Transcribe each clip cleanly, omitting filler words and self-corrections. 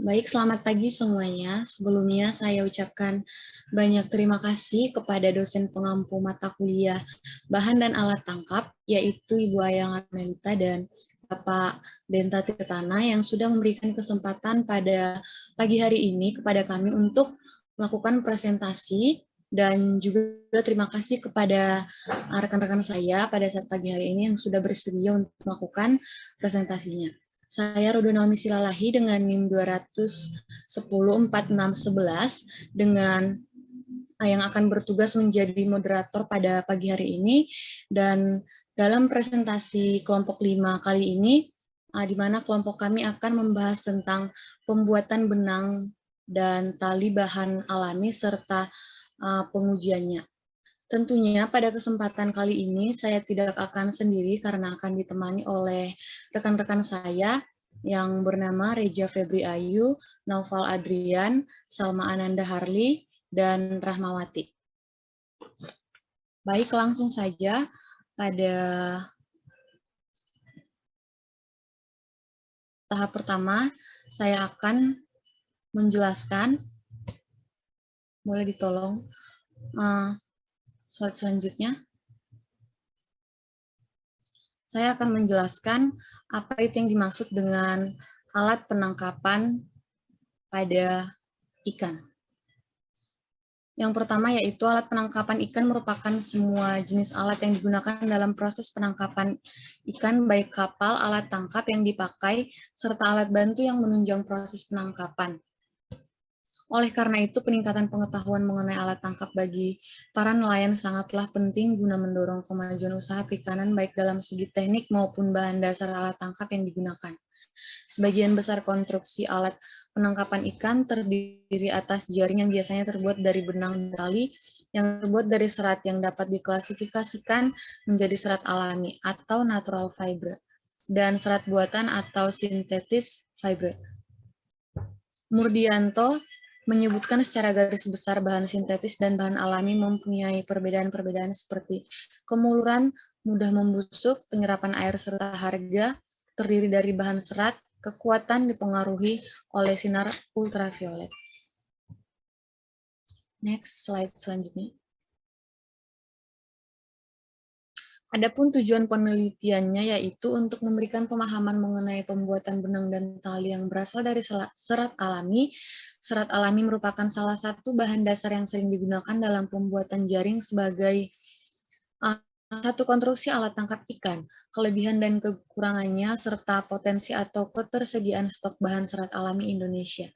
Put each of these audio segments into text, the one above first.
Baik, selamat pagi semuanya. Sebelumnya saya ucapkan banyak terima kasih kepada dosen pengampu mata kuliah Bahan dan Alat Tangkap, yaitu Ibu Ayang Armelita dan Bapak Denta Tirtana yang sudah memberikan kesempatan pada pagi hari ini kepada kami untuk melakukan presentasi, dan juga terima kasih kepada rekan-rekan saya pada saat pagi hari ini yang sudah bersedia untuk melakukan presentasinya. Saya Rudo Naomi Silalahi dengan NIM 2104611 dengan yang akan bertugas menjadi moderator pada pagi hari ini. Dan dalam presentasi kelompok 5 kali ini, di mana kelompok kami akan membahas tentang pembuatan benang dan tali bahan alami serta pengujiannya. Tentunya pada kesempatan kali ini saya tidak akan sendiri karena akan ditemani oleh rekan-rekan saya yang bernama Reja Febri Ayu, Naufal Adrian, Salma Ananda Harli, dan Rahmawati. Baik, langsung saja pada tahap pertama saya akan menjelaskan, boleh ditolong slide selanjutnya. Saya akan menjelaskan apa itu yang dimaksud dengan alat penangkapan pada ikan. Yang pertama yaitu alat penangkapan ikan merupakan semua jenis alat yang digunakan dalam proses penangkapan ikan, baik kapal, alat tangkap yang dipakai, serta alat bantu yang menunjang proses penangkapan. Oleh karena itu, peningkatan pengetahuan mengenai alat tangkap bagi para nelayan sangatlah penting guna mendorong kemajuan usaha perikanan baik dalam segi teknik maupun bahan dasar alat tangkap yang digunakan. Sebagian besar konstruksi alat penangkapan ikan terdiri atas jaring yang biasanya terbuat dari benang dan tali yang terbuat dari serat yang dapat diklasifikasikan menjadi serat alami atau natural fiber dan serat buatan atau synthetic fiber. Murdianto menyebutkan secara garis besar bahan sintetis dan bahan alami mempunyai perbedaan-perbedaan seperti kemuluran, mudah membusuk, penyerapan air serta harga, terdiri dari bahan serat, kekuatan dipengaruhi oleh sinar ultraviolet. Next slide selanjutnya. Adapun tujuan penelitiannya yaitu untuk memberikan pemahaman mengenai pembuatan benang dan tali yang berasal dari serat alami. Serat alami merupakan salah satu bahan dasar yang sering digunakan dalam pembuatan jaring sebagai satu konstruksi alat tangkap ikan. Kelebihan dan kekurangannya serta potensi atau ketersediaan stok bahan serat alami Indonesia.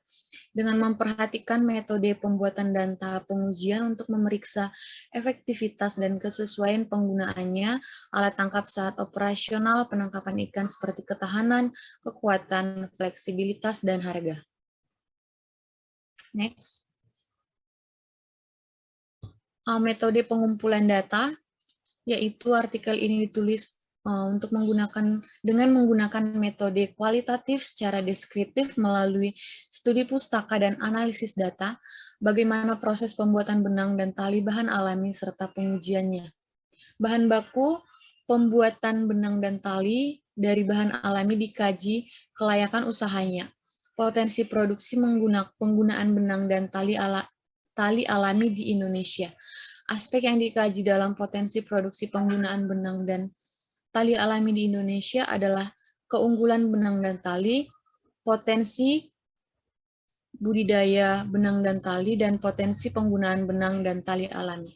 Dengan memperhatikan metode pembuatan dan tahap pengujian untuk memeriksa efektivitas dan kesesuaian penggunaannya, alat tangkap saat operasional penangkapan ikan seperti ketahanan, kekuatan, fleksibilitas, dan harga. Next. Metode pengumpulan data, yaitu artikel ini ditulis dengan menggunakan metode kualitatif secara deskriptif melalui studi pustaka dan analisis data, bagaimana proses pembuatan benang dan tali bahan alami serta pengujiannya. Bahan baku pembuatan benang dan tali dari bahan alami dikaji kelayakan usahanya. Potensi produksi penggunaan benang dan tali alami di Indonesia. Aspek yang dikaji dalam potensi produksi penggunaan benang dan tali alami di Indonesia adalah keunggulan benang dan tali, potensi budidaya benang dan tali, dan potensi penggunaan benang dan tali alami.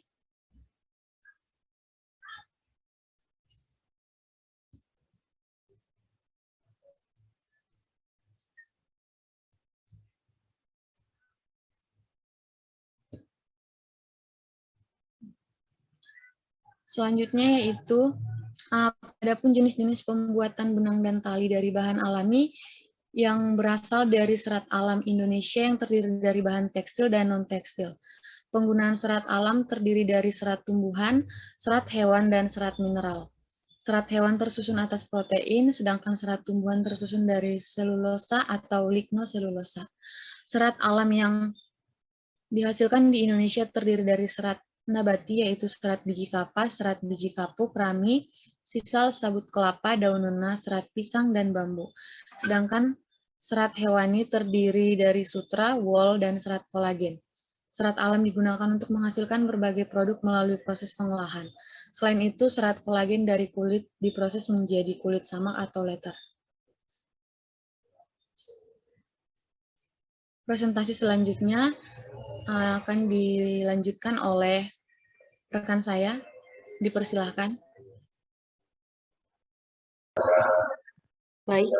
Selanjutnya yaitu adapun jenis-jenis pembuatan benang dan tali dari bahan alami yang berasal dari serat alam Indonesia yang terdiri dari bahan tekstil dan non-tekstil. Penggunaan serat alam terdiri dari serat tumbuhan, serat hewan, dan serat mineral. Serat hewan tersusun atas protein, sedangkan serat tumbuhan tersusun dari selulosa atau lignoselulosa. Serat alam yang dihasilkan di Indonesia terdiri dari serat nabati, yaitu serat biji kapas, serat biji kapuk, rami, sisal, sabut kelapa, daun nena, serat pisang, dan bambu. Sedangkan Serat hewani terdiri dari sutra, wol, dan serat kolagen. Serat alam digunakan untuk menghasilkan berbagai produk melalui proses pengolahan. Selain itu, serat kolagen dari kulit diproses menjadi kulit samak atau leather. Presentasi selanjutnya akan dilanjutkan oleh rekan saya. Dipersilahkan. Baik,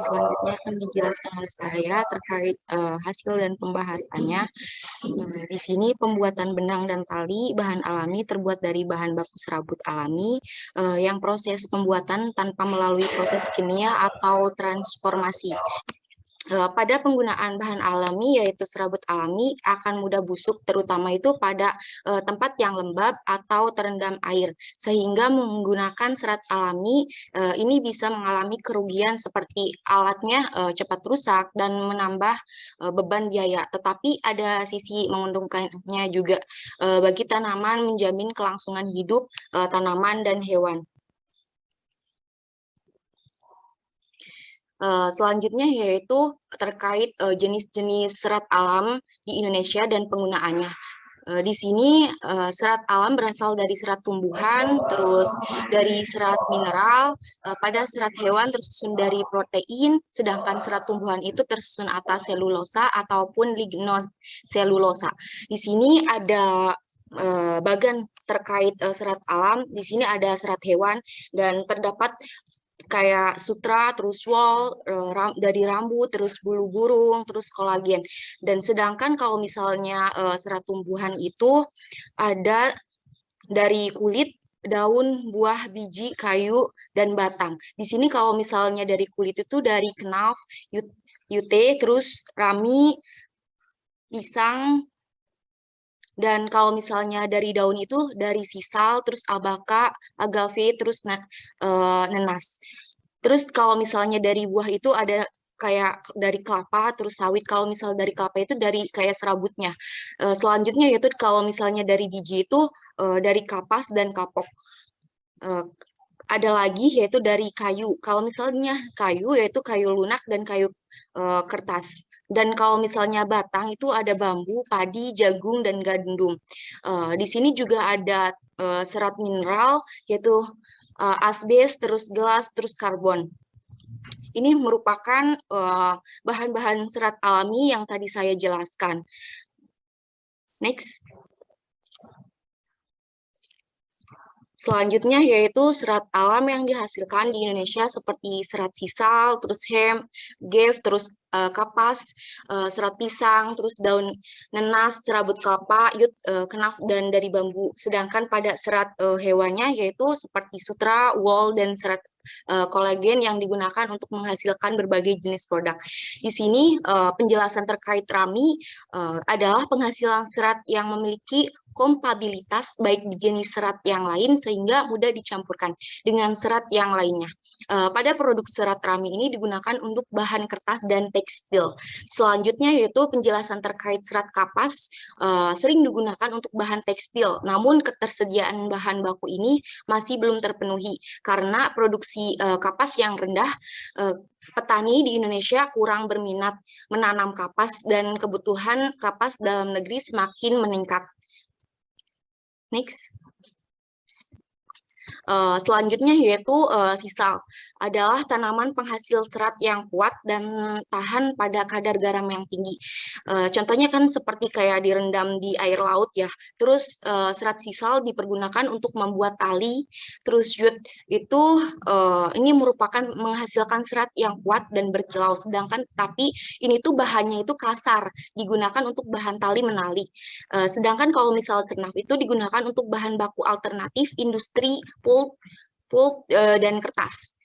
selanjutnya akan dijelaskan oleh saya terkait hasil dan pembahasannya. Di sini pembuatan benang dan tali bahan alami terbuat dari bahan baku serabut alami yang proses pembuatan tanpa melalui proses kimia atau transformasi. Pada penggunaan bahan alami yaitu serabut alami akan mudah busuk terutama itu pada tempat yang lembab atau terendam air sehingga menggunakan serat alami ini bisa mengalami kerugian seperti alatnya cepat rusak dan menambah beban biaya, tetapi ada sisi menguntungkannya juga bagi tanaman, menjamin kelangsungan hidup tanaman dan hewan. Selanjutnya yaitu terkait jenis-jenis serat alam di Indonesia dan penggunaannya. Di sini serat alam berasal dari serat tumbuhan, terus dari serat mineral, pada serat hewan tersusun dari protein, sedangkan serat tumbuhan itu tersusun atas selulosa ataupun lignoselulosa. Di sini ada bagian terkait serat alam, di sini ada serat hewan dan terdapat kayak sutra, terus wol, dari rambut, terus bulu burung, terus kolagen. Dan sedangkan kalau misalnya serat tumbuhan itu ada dari kulit, daun, buah, biji, kayu, dan batang. Di sini kalau misalnya dari kulit itu dari kenaf, yute, terus rami, pisang, dan kalau misalnya dari daun itu dari sisal, terus abaka, agave, terus nenas. Terus kalau misalnya dari buah itu ada kayak dari kelapa, terus sawit. Kalau misal dari kelapa itu dari kayak serabutnya. Selanjutnya yaitu kalau misalnya dari biji itu dari kapas dan kapok. Ada lagi yaitu dari kayu. Kalau misalnya kayu yaitu kayu lunak dan kayu kertas. Dan kalau misalnya batang itu ada bambu, padi, jagung, dan gandum. Di sini juga ada serat mineral yaitu asbes, terus gelas, terus karbon. Ini merupakan bahan-bahan serat alami yang tadi saya jelaskan. Next. Selanjutnya yaitu serat alam yang dihasilkan di Indonesia seperti serat sisal, terus hemp, gef, terus kapas, serat pisang, terus daun nenas, serabut kelapa, yut, kenaf, dan dari bambu. Sedangkan pada serat hewannya yaitu seperti sutra, wol, dan serat kolagen yang digunakan untuk menghasilkan berbagai jenis produk. Di sini penjelasan terkait rami adalah penghasilan serat yang memiliki kompabilitas baik di jenis serat yang lain sehingga mudah dicampurkan dengan serat yang lainnya. Pada produk serat rami ini digunakan untuk bahan kertas dan tekstil. Selanjutnya yaitu penjelasan terkait serat kapas sering digunakan untuk bahan tekstil, namun ketersediaan bahan baku ini masih belum terpenuhi karena produksi kapas yang rendah. Petani di Indonesia kurang berminat menanam kapas dan kebutuhan kapas dalam negeri semakin meningkat. Next. Selanjutnya yaitu sisal adalah tanaman penghasil serat yang kuat dan tahan pada kadar garam yang tinggi. Contohnya kan seperti kayak direndam di air laut ya. Terus serat sisal dipergunakan untuk membuat tali. Terus jut itu ini merupakan menghasilkan serat yang kuat dan berkilau. Sedangkan tapi ini tuh bahannya itu kasar, digunakan untuk bahan tali menali. Sedangkan kalau misal kenaf itu digunakan untuk bahan baku alternatif industri pulp dan kertas.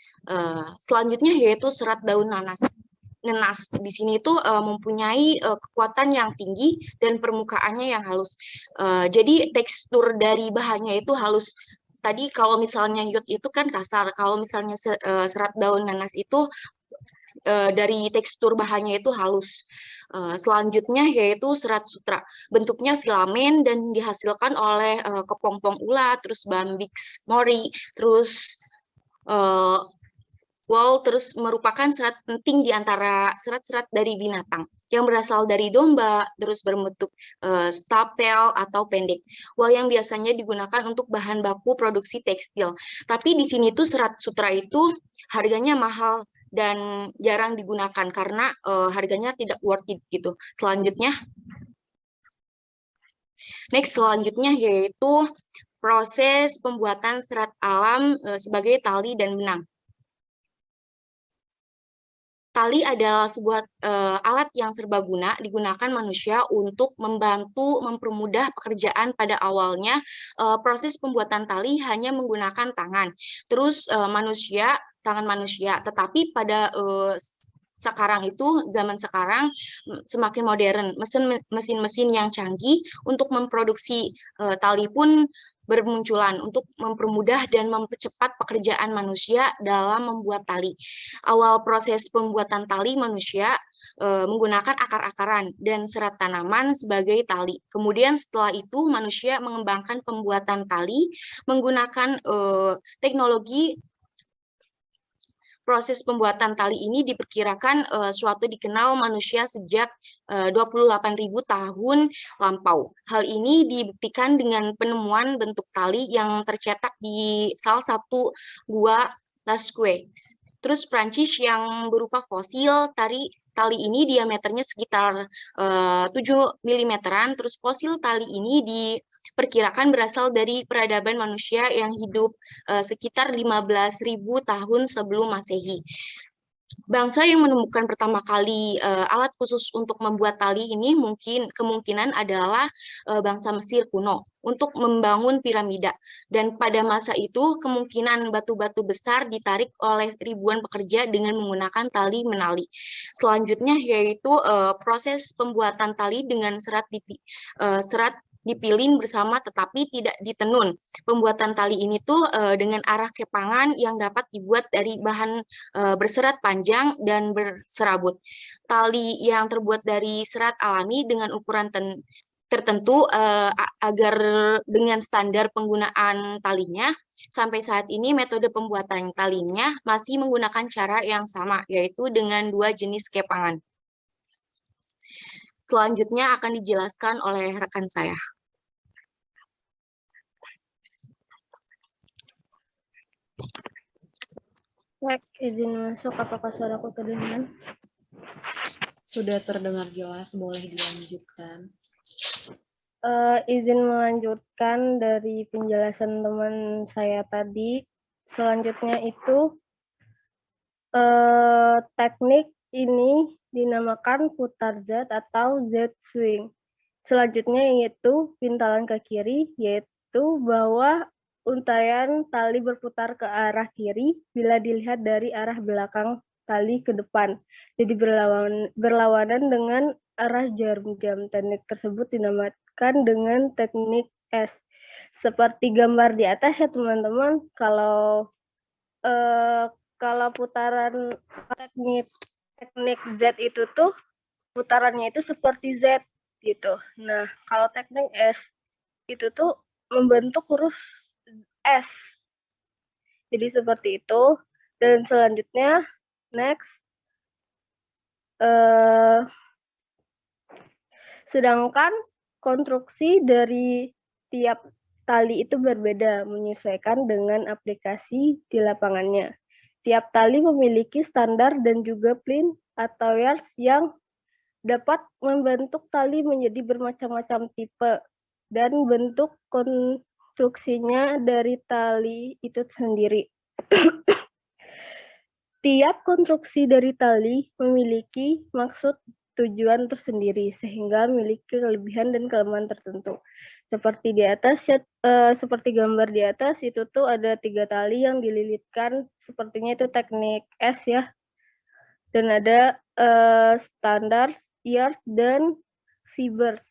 Selanjutnya yaitu serat daun nanas. Nenas di sini itu mempunyai kekuatan yang tinggi dan permukaannya yang halus. Jadi tekstur dari bahannya itu halus. Tadi kalau misalnya yod itu kan kasar, kalau misalnya serat daun nanas itu dari tekstur bahannya itu halus. Selanjutnya yaitu serat sutra. Bentuknya filamen dan dihasilkan oleh kepompong ulat, terus bambix mori, terus Wool terus merupakan serat penting di antara serat-serat dari binatang yang berasal dari domba, terus berbentuk stapel atau pendek. Wool yang biasanya digunakan untuk bahan baku produksi tekstil. Tapi di sini tuh serat sutra itu harganya mahal dan jarang digunakan karena harganya tidak worth it gitu. Selanjutnya yaitu proses pembuatan serat alam sebagai tali dan benang. Tali adalah sebuah alat yang serbaguna digunakan manusia untuk membantu mempermudah pekerjaan pada awalnya. Proses pembuatan tali hanya menggunakan tangan. Terus tangan manusia, tetapi pada zaman sekarang semakin modern, mesin-mesin yang canggih untuk memproduksi tali pun bermunculan untuk mempermudah dan mempercepat pekerjaan manusia dalam membuat tali. Awal proses pembuatan tali manusia menggunakan akar-akaran dan serat tanaman sebagai tali. Kemudian setelah itu manusia mengembangkan pembuatan tali menggunakan teknologi. Proses pembuatan tali ini diperkirakan suatu dikenal manusia sejak 28.000 tahun lampau. Hal ini dibuktikan dengan penemuan bentuk tali yang tercetak di salah satu gua Lascaux. Terus Prancis yang berupa fosil tali ini diameternya sekitar 7 mm. Terus fosil tali ini diperkirakan berasal dari peradaban manusia yang hidup sekitar 15.000 tahun sebelum Masehi. Bangsa yang menemukan pertama kali alat khusus untuk membuat tali ini kemungkinan adalah bangsa Mesir kuno untuk membangun piramida. Dan pada masa itu kemungkinan batu-batu besar ditarik oleh ribuan pekerja dengan menggunakan tali menali. Selanjutnya yaitu proses pembuatan tali dengan serat dipilin bersama tetapi tidak ditenun. Pembuatan tali ini tuh dengan arah kepangan yang dapat dibuat dari bahan berserat panjang dan berserabut. Tali yang terbuat dari serat alami dengan ukuran tertentu agar dengan standar penggunaan talinya. Sampai saat ini metode pembuatan talinya masih menggunakan cara yang sama, yaitu dengan 2 jenis kepangan. Selanjutnya akan dijelaskan oleh rekan saya. Baik, izin masuk. Apakah suaraku terdengar? Sudah terdengar jelas, boleh dilanjutkan. Izin melanjutkan dari penjelasan teman saya tadi. Selanjutnya itu teknik ini dinamakan putar Z atau Z swing. Selanjutnya yaitu pintalan ke kiri, yaitu bahwa untaian tali berputar ke arah kiri bila dilihat dari arah belakang tali ke depan. Jadi berlawanan dengan arah jarum jam. Teknik tersebut dinamakan dengan teknik S. Seperti gambar di atas ya teman-teman, kalau putaran teknik Z itu tuh putarannya itu seperti Z gitu. Nah, kalau teknik S itu tuh membentuk huruf S. Jadi seperti itu. Dan selanjutnya, next. Sedangkan konstruksi dari tiap tali itu berbeda, menyesuaikan dengan aplikasi di lapangannya. Tiap tali memiliki standar dan juga plin atau yards yang dapat membentuk tali menjadi bermacam-macam tipe dan bentuk konstruksinya dari tali itu sendiri. Tiap konstruksi dari tali memiliki maksud tujuan tersendiri sehingga memiliki kelebihan dan kelemahan tertentu. Seperti di atas, seperti gambar di atas itu tuh ada 3 tali yang dililitkan, sepertinya itu teknik S ya. Dan ada standar, yards, dan fibers.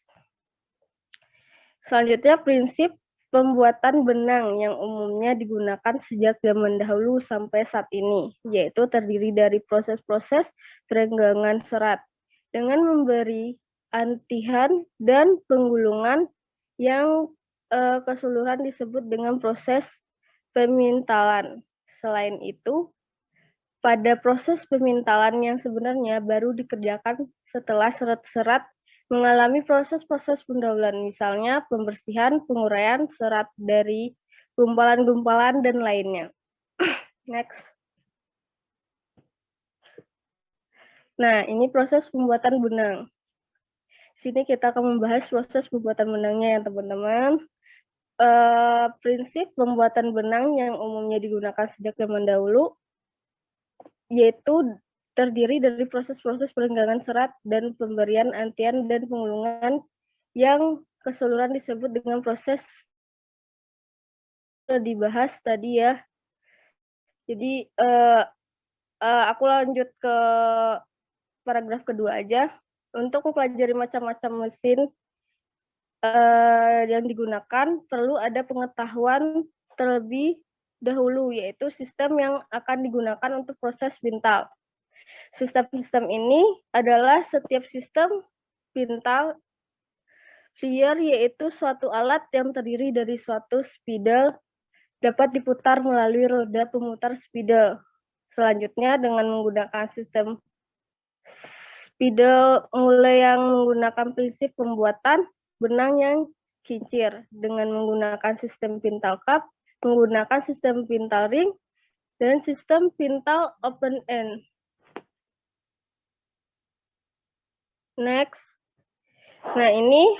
Selanjutnya prinsip pembuatan benang yang umumnya digunakan sejak zaman dahulu sampai saat ini, yaitu terdiri dari proses-proses perenggangan serat dengan memberi antihan dan penggulungan yang keseluruhan disebut dengan proses pemintalan. Selain itu, pada proses pemintalan yang sebenarnya baru dikerjakan setelah serat-serat mengalami proses-proses pendahuluan, misalnya pembersihan, penguraian serat dari gumpalan-gumpalan, dan lainnya. Next. Nah, ini proses pembuatan benang. Sini kita akan membahas proses pembuatan benangnya ya, teman-teman. Prinsip pembuatan benang yang umumnya digunakan sejak zaman dahulu, yaitu terdiri dari proses-proses perenggangan serat dan pemberian antian dan pengulungan yang keseluruhan disebut dengan proses dibahas tadi ya. Jadi aku lanjut ke paragraf kedua aja. Untuk mempelajari macam-macam mesin yang digunakan, perlu ada pengetahuan terlebih dahulu, yaitu sistem yang akan digunakan untuk proses pintal. Sistem-sistem ini adalah setiap sistem pintal viewer, yaitu suatu alat yang terdiri dari suatu spidol dapat diputar melalui roda pemutar spidol. Selanjutnya, dengan menggunakan sistem spidol mulai yang menggunakan prinsip pembuatan benang yang kincir dengan menggunakan sistem pintal cup, menggunakan sistem pintal ring, dan sistem pintal open end. Next. Nah, ini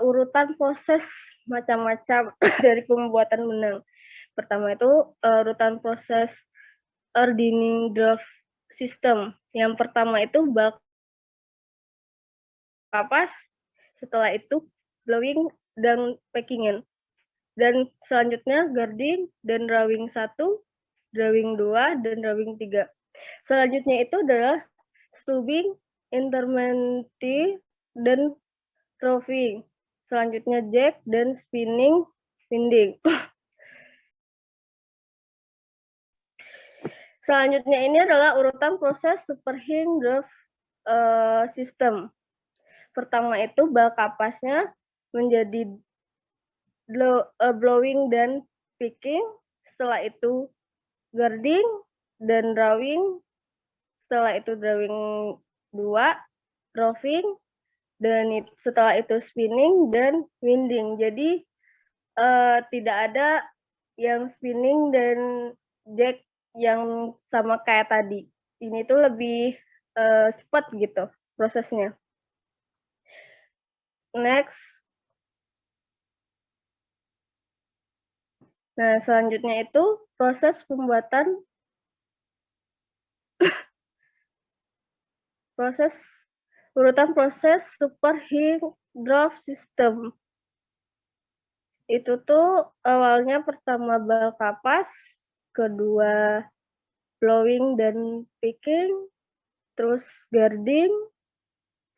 urutan proses macam-macam dari pembuatan benang. Pertama itu urutan proses ordering draft system. Yang pertama itu bak kapas, setelah itu blowing dan packingin. Dan selanjutnya guarding dan drawing 1, drawing 2, dan drawing 3. Selanjutnya itu adalah stubbing, intermenti, dan roving. Selanjutnya jack dan spinning, winding. Selanjutnya ini adalah urutan proses superhing draft system. Pertama itu bal kapasnya menjadi blowing dan picking. Setelah itu guarding dan drawing. Setelah itu drawing 2, roving, dan setelah itu spinning dan winding. Jadi tidak ada yang spinning dan jack yang sama kayak tadi. Ini tuh lebih cepat gitu prosesnya. Next. Nah, selanjutnya itu proses pembuatan urutan proses superhing draft system. Itu tuh awalnya pertama bal kapas, kedua blowing dan picking, terus guarding,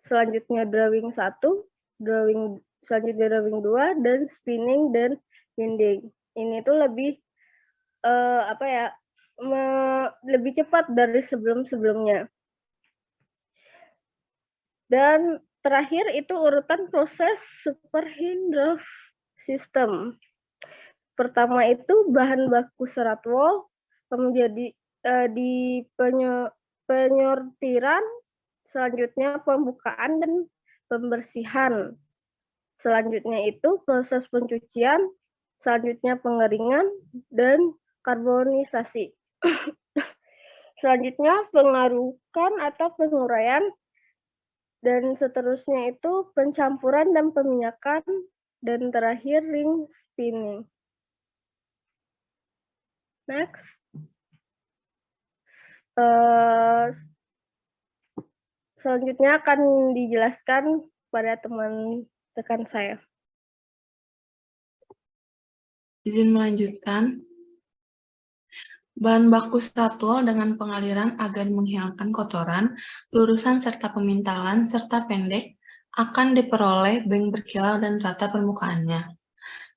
selanjutnya drawing 1, selanjutnya drawing 2, dan spinning dan winding. Ini tuh lebih lebih cepat dari sebelum-sebelumnya. Dan terakhir itu urutan proses superhing draft system. Pertama itu bahan baku serat wol, menjadi di penyortiran, selanjutnya pembukaan dan pembersihan. Selanjutnya itu proses pencucian, selanjutnya pengeringan dan karbonisasi. Selanjutnya pengarukan atau penguraian, dan seterusnya itu pencampuran dan peminyakan, dan terakhir ring spinning. Next. Selanjutnya akan dijelaskan pada teman rekan saya. Izin melanjutkan. Bahan baku serat wol dengan pengaliran agar menghilangkan kotoran, lurusan serta pemintalan, serta pendek, akan diperoleh bank berkilau dan rata permukaannya.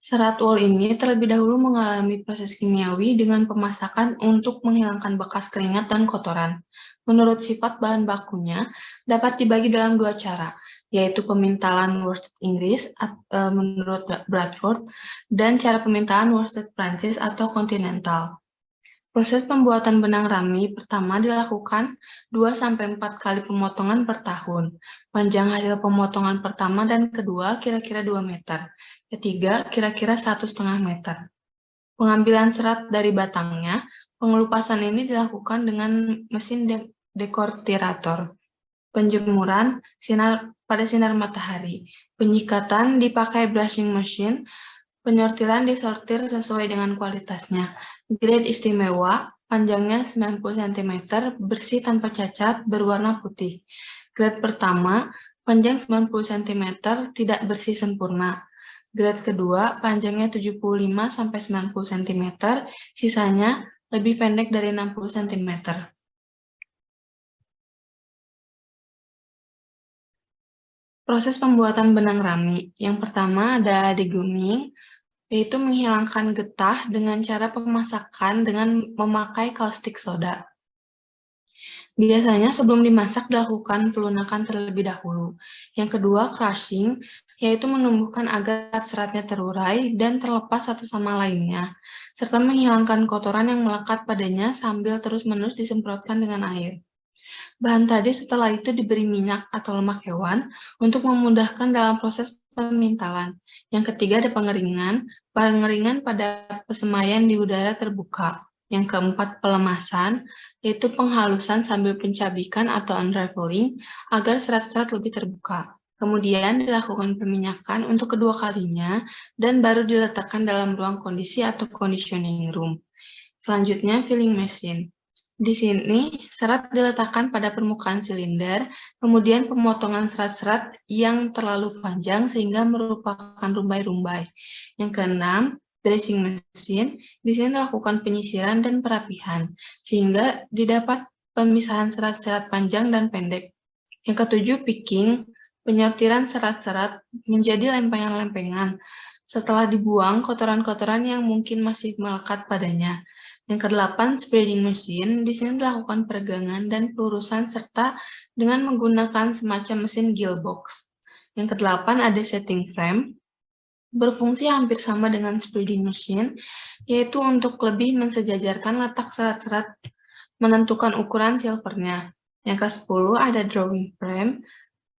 Serat wol ini terlebih dahulu mengalami proses kimiawi dengan pemasakan untuk menghilangkan bekas keringat dan kotoran. Menurut sifat bahan bakunya, dapat dibagi dalam 2 cara, yaitu pemintalan worsted Inggris menurut Bradford, dan cara pemintalan worsted Prancis atau kontinental. Proses pembuatan benang rami pertama dilakukan 2-4 kali pemotongan per tahun. Panjang hasil pemotongan pertama dan kedua kira-kira 2 meter. Ketiga kira-kira 1,5 meter. Pengambilan serat dari batangnya, pengelupasan ini dilakukan dengan mesin dekortirator. Penjemuran pada sinar matahari. Penyikatan dipakai brushing machine. Penyortiran disortir sesuai dengan kualitasnya. Grade istimewa, panjangnya 90 cm, bersih tanpa cacat, berwarna putih. Grade pertama, panjang 90 cm, tidak bersih sempurna. Grade kedua, panjangnya 75-90 cm, sisanya lebih pendek dari 60 cm. Proses pembuatan benang rami. Yang pertama ada deguming, yaitu menghilangkan getah dengan cara pemasakan dengan memakai kaustik soda. Biasanya sebelum dimasak dilakukan pelunakan terlebih dahulu. Yang kedua, crushing, yaitu menumbuhkan agar seratnya terurai dan terlepas satu sama lainnya, serta menghilangkan kotoran yang melekat padanya sambil terus-menerus disemprotkan dengan air. Bahan tadi setelah itu diberi minyak atau lemak hewan untuk memudahkan dalam proses pemintalan. Yang ketiga ada pengeringan pada pesemaian di udara terbuka. Yang keempat pelemasan, yaitu penghalusan sambil pencabikan atau unraveling agar serat-serat lebih terbuka. Kemudian dilakukan peminyakan untuk kedua kalinya dan baru diletakkan dalam ruang kondisi atau conditioning room. Selanjutnya filling machine. Di sini, serat diletakkan pada permukaan silinder, kemudian pemotongan serat-serat yang terlalu panjang sehingga merupakan rumbai-rumbai. Yang keenam, dressing machine. Di sini dilakukan penyisiran dan perapihan, sehingga didapat pemisahan serat-serat panjang dan pendek. Yang ketujuh, picking. Penyortiran serat-serat menjadi lempengan-lempengan, setelah dibuang kotoran-kotoran yang mungkin masih melekat padanya. Yang kedelapan, spreading machine. Di sini dilakukan peregangan dan pelurusan serta dengan menggunakan semacam mesin gearbox. Yang kedelapan ada setting frame. Berfungsi hampir sama dengan spreading machine, yaitu untuk lebih mensejajarkan letak serat-serat, menentukan ukuran silvernya. Yang ke-10 ada drawing frame.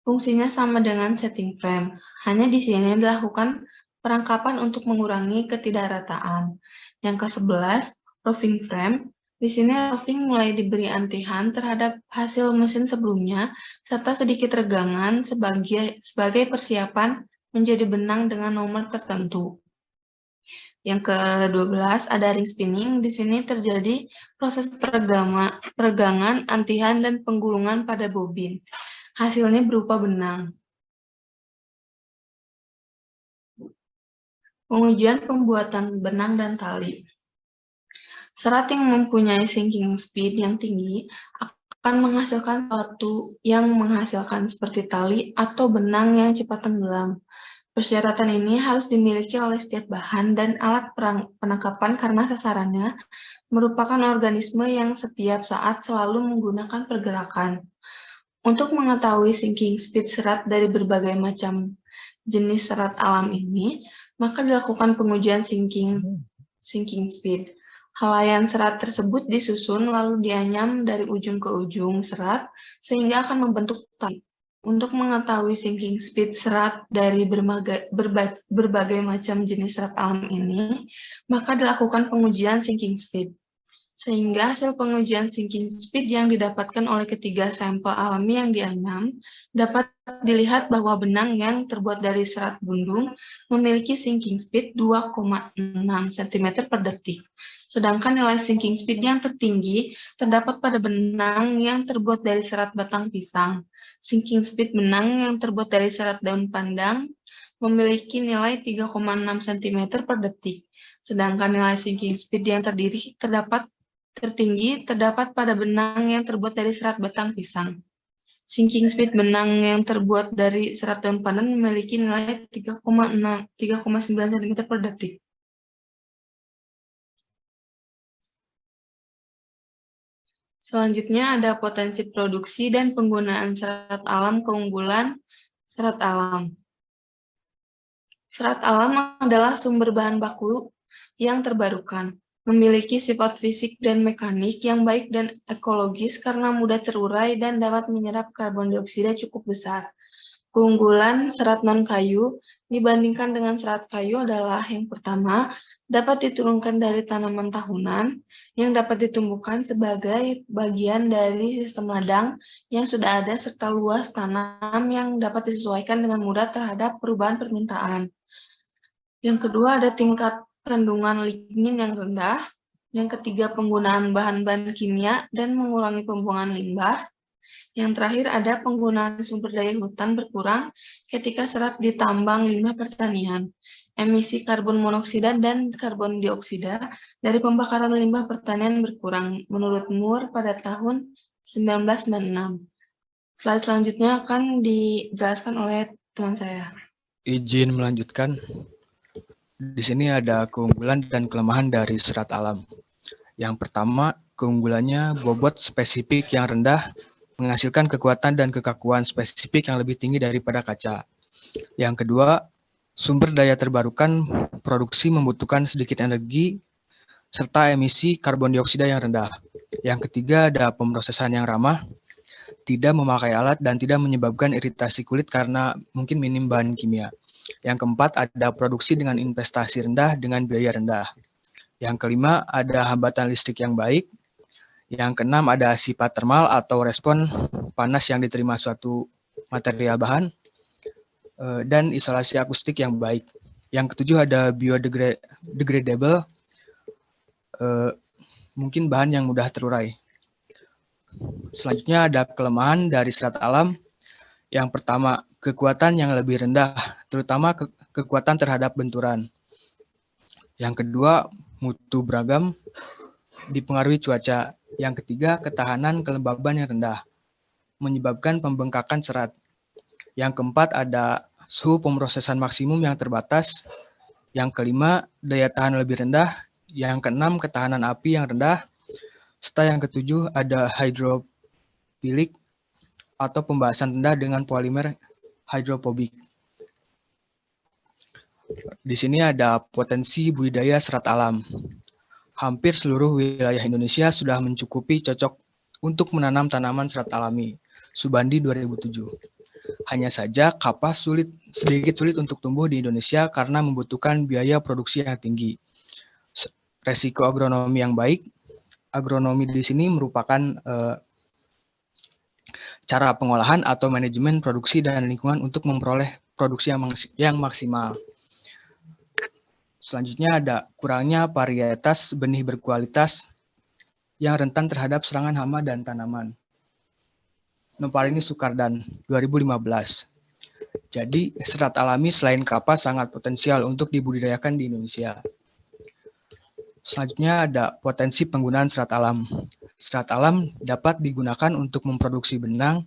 Fungsinya sama dengan setting frame. Hanya di sini dilakukan perangkapan untuk mengurangi ketidakrataan. Yang ke-11, roving frame. Di sini roving mulai diberi antihan terhadap hasil mesin sebelumnya, serta sedikit regangan sebagai persiapan menjadi benang dengan nomor tertentu. Yang ke-12 ada ring spinning. Di sini terjadi proses peregangan, antihan, dan penggulungan pada bobin. Hasilnya berupa benang. Pengujian pembuatan benang dan tali. Serat yang mempunyai sinking speed yang tinggi akan menghasilkan sesuatu yang menghasilkan seperti tali atau benang yang cepat tenggelam. Persyaratan ini harus dimiliki oleh setiap bahan dan alat penangkapan karena sasarannya merupakan organisme yang setiap saat selalu menggunakan pergerakan. Untuk mengetahui sinking speed serat dari berbagai macam jenis serat alam ini, maka dilakukan pengujian sinking speed. Helaian serat tersebut disusun lalu dianyam dari ujung ke ujung serat sehingga akan membentuk tali. Untuk mengetahui sinking speed serat dari berbagai macam jenis serat alam ini, maka dilakukan pengujian sinking speed. Sehingga hasil pengujian sinking speed yang didapatkan oleh ketiga sampel alami yang dianyam dapat dilihat bahwa benang yang terbuat dari serat bundung memiliki sinking speed 2,6 cm per detik. Sedangkan nilai sinking speed yang tertinggi terdapat pada benang yang terbuat dari serat batang pisang. Sinking speed benang yang terbuat dari serat daun pandan memiliki nilai 3,6 cm per detik. Sedangkan nilai sinking speed yang tertinggi terdapat pada benang yang terbuat dari serat batang pisang. Sinking speed benang yang terbuat dari serat daun pandan memiliki nilai 3,9 cm per detik. Selanjutnya ada potensi produksi dan penggunaan serat alam. Keunggulan serat alam. Serat alam adalah sumber bahan baku yang terbarukan. memiliki sifat fisik dan mekanik yang baik dan ekologis karena mudah terurai dan dapat menyerap karbon dioksida cukup besar. Keunggulan serat non-kayu dibandingkan dengan serat kayu adalah yang pertama, dapat diturunkan dari tanaman tahunan yang dapat ditumbuhkan sebagai bagian dari sistem ladang yang sudah ada serta luas tanam yang dapat disesuaikan dengan mudah terhadap perubahan permintaan. Yang kedua, ada tingkat kandungan lignin yang rendah. Yang ketiga, penggunaan bahan-bahan kimia dan mengurangi pembuangan limbah. Yang terakhir ada penggunaan sumber daya hutan berkurang ketika serat ditambang limbah pertanian. Emisi karbon monoksida dan karbon dioksida dari pembakaran limbah pertanian berkurang menurut Moore pada tahun 1996. Slide selanjutnya akan dijelaskan oleh teman saya. Izin melanjutkan. Di sini ada keunggulan dan kelemahan dari serat alam. Yang pertama, keunggulannya bobot spesifik yang rendah menghasilkan kekuatan dan kekakuan spesifik yang lebih tinggi daripada kaca. Yang kedua, sumber daya terbarukan produksi membutuhkan sedikit energi serta emisi karbon dioksida yang rendah. Yang ketiga, ada pemrosesan yang ramah, tidak memakai alat dan tidak menyebabkan iritasi kulit karena mungkin minim bahan kimia. Yang keempat, ada produksi dengan investasi rendah dengan biaya rendah. Yang kelima, ada hambatan listrik yang baik. Yang keenam, ada sifat termal atau respon panas yang diterima suatu material bahan, dan isolasi akustik yang baik. Yang ketujuh, ada biodegradable, mungkin bahan yang mudah terurai. Selanjutnya ada kelemahan dari serat alam. Yang pertama, kekuatan yang lebih rendah, terutama kekuatan terhadap benturan. Yang kedua, mutu beragam, dipengaruhi cuaca. Yang ketiga, ketahanan kelembaban yang rendah, menyebabkan pembengkakan serat. Yang keempat, ada suhu pemrosesan maksimum yang terbatas. Yang kelima, daya tahan lebih rendah. Yang keenam, ketahanan api yang rendah. Serta yang ketujuh, ada hidrofilik atau pembahasan rendah dengan polimer hidrofobik. Di sini ada potensi budidaya serat alam. Hampir seluruh wilayah Indonesia sudah mencukupi cocok untuk menanam tanaman serat alami. Subandi 2007. Hanya saja kapas sedikit sulit untuk tumbuh di Indonesia karena membutuhkan biaya produksi yang tinggi. Resiko agronomi yang baik. Agronomi di sini merupakan cara pengolahan atau manajemen produksi dan lingkungan untuk memperoleh produksi yang maksimal. Selanjutnya ada kurangnya varietas benih berkualitas yang rentan terhadap serangan hama dan tanaman. Noparini Sukardan, 2015. Jadi, serat alami selain kapas sangat potensial untuk dibudidayakan di Indonesia. Selanjutnya ada potensi penggunaan serat alam. Serat alam dapat digunakan untuk memproduksi benang,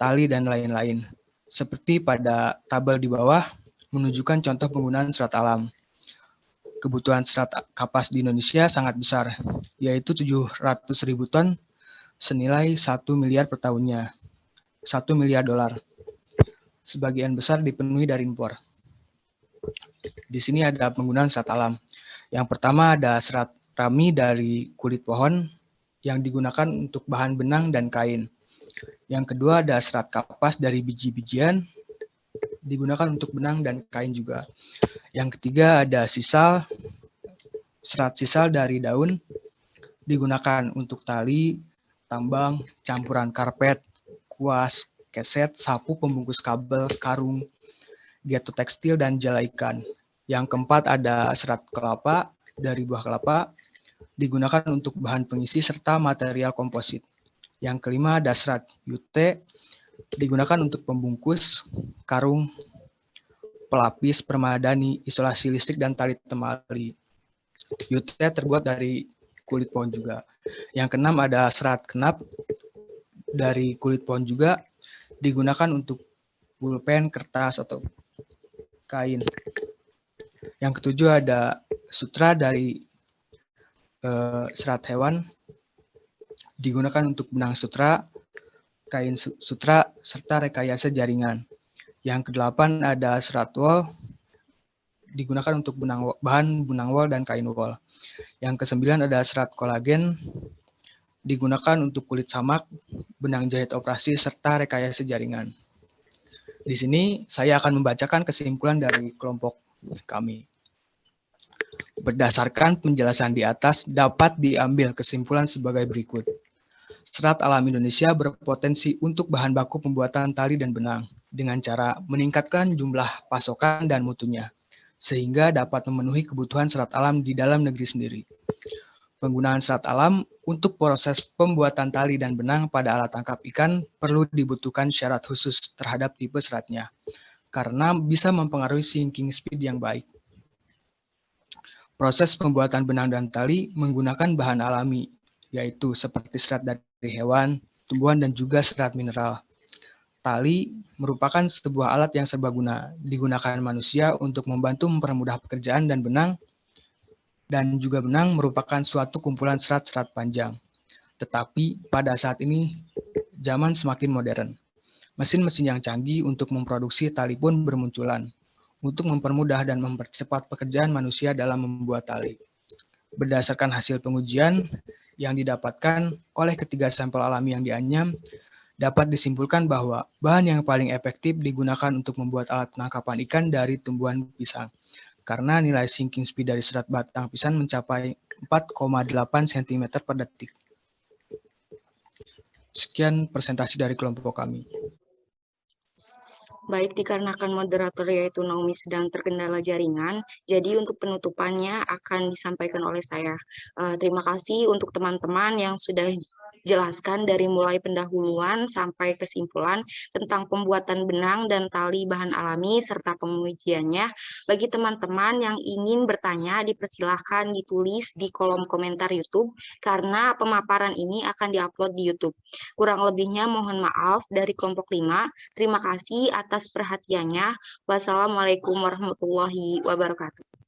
tali, dan lain-lain. Seperti pada tabel di bawah, menunjukkan contoh penggunaan serat alam. Kebutuhan serat kapas di Indonesia sangat besar, yaitu 700.000 ton senilai 1 miliar per tahunnya, 1 miliar dolar. Sebagian besar dipenuhi dari impor. Di sini ada penggunaan serat alam. Yang pertama ada serat rami dari kulit pohon yang digunakan untuk bahan benang dan kain. Yang kedua ada serat kapas dari biji-bijian, digunakan untuk benang dan kain juga. Yang ketiga ada sisal, serat sisal dari daun, digunakan untuk tali, tambang, campuran karpet, kuas, keset, sapu pembungkus kabel, karung, geto tekstil, dan jala ikan. Yang keempat ada serat kelapa dari buah kelapa, digunakan untuk bahan pengisi serta material komposit. Yang kelima ada serat jute, digunakan untuk pembungkus, karung, pelapis, permadani, isolasi listrik, dan tali temali. Jute terbuat dari kulit pohon juga. Yang keenam ada serat kenap dari kulit pohon juga, digunakan untuk pulpen, kertas, atau kain. Yang ketujuh ada sutra dari serat hewan, digunakan untuk benang sutra, kain sutra, serta rekayasa jaringan. Yang kedelapan ada serat wol, digunakan untuk bahan benang wol dan kain wol. Yang ke-9 ada serat kolagen, digunakan untuk kulit samak, benang jahit operasi, serta rekayasa jaringan. Di sini saya akan membacakan kesimpulan dari kelompok kami. Berdasarkan penjelasan di atas, dapat diambil kesimpulan sebagai berikut. Serat alam Indonesia berpotensi untuk bahan baku pembuatan tali dan benang dengan cara meningkatkan jumlah pasokan dan mutunya, sehingga dapat memenuhi kebutuhan serat alam di dalam negeri sendiri. Penggunaan serat alam untuk proses pembuatan tali dan benang pada alat tangkap ikan perlu dibutuhkan syarat khusus terhadap tipe seratnya, karena bisa mempengaruhi sinking speed yang baik. Proses pembuatan benang dan tali menggunakan bahan alami, yaitu seperti serat dari hewan, tumbuhan, dan juga serat mineral. Tali merupakan sebuah alat yang serbaguna, digunakan manusia untuk membantu mempermudah pekerjaan dan juga benang merupakan suatu kumpulan serat-serat panjang. Tetapi pada saat ini, zaman semakin modern. Mesin-mesin yang canggih untuk memproduksi tali pun bermunculan, untuk mempermudah dan mempercepat pekerjaan manusia dalam membuat tali. Berdasarkan hasil pengujian yang didapatkan oleh ketiga sampel alami yang dianyam, dapat disimpulkan bahwa bahan yang paling efektif digunakan untuk membuat alat penangkapan ikan dari tumbuhan pisang, karena nilai sinking speed dari serat batang pisang mencapai 4,8 cm per detik. Sekian presentasi dari kelompok kami. Baik, dikarenakan moderator yaitu Naomi sedang terkendala jaringan, jadi untuk penutupannya akan disampaikan oleh saya. Terima kasih untuk teman-teman yang sudah jelaskan dari mulai pendahuluan sampai kesimpulan tentang pembuatan benang dan tali bahan alami serta pengujiannya. Bagi teman-teman yang ingin bertanya, dipersilahkan ditulis di kolom komentar YouTube karena pemaparan ini akan diupload di YouTube. Kurang lebihnya mohon maaf dari kelompok 5. Terima kasih atas perhatiannya. Wassalamualaikum warahmatullahi wabarakatuh.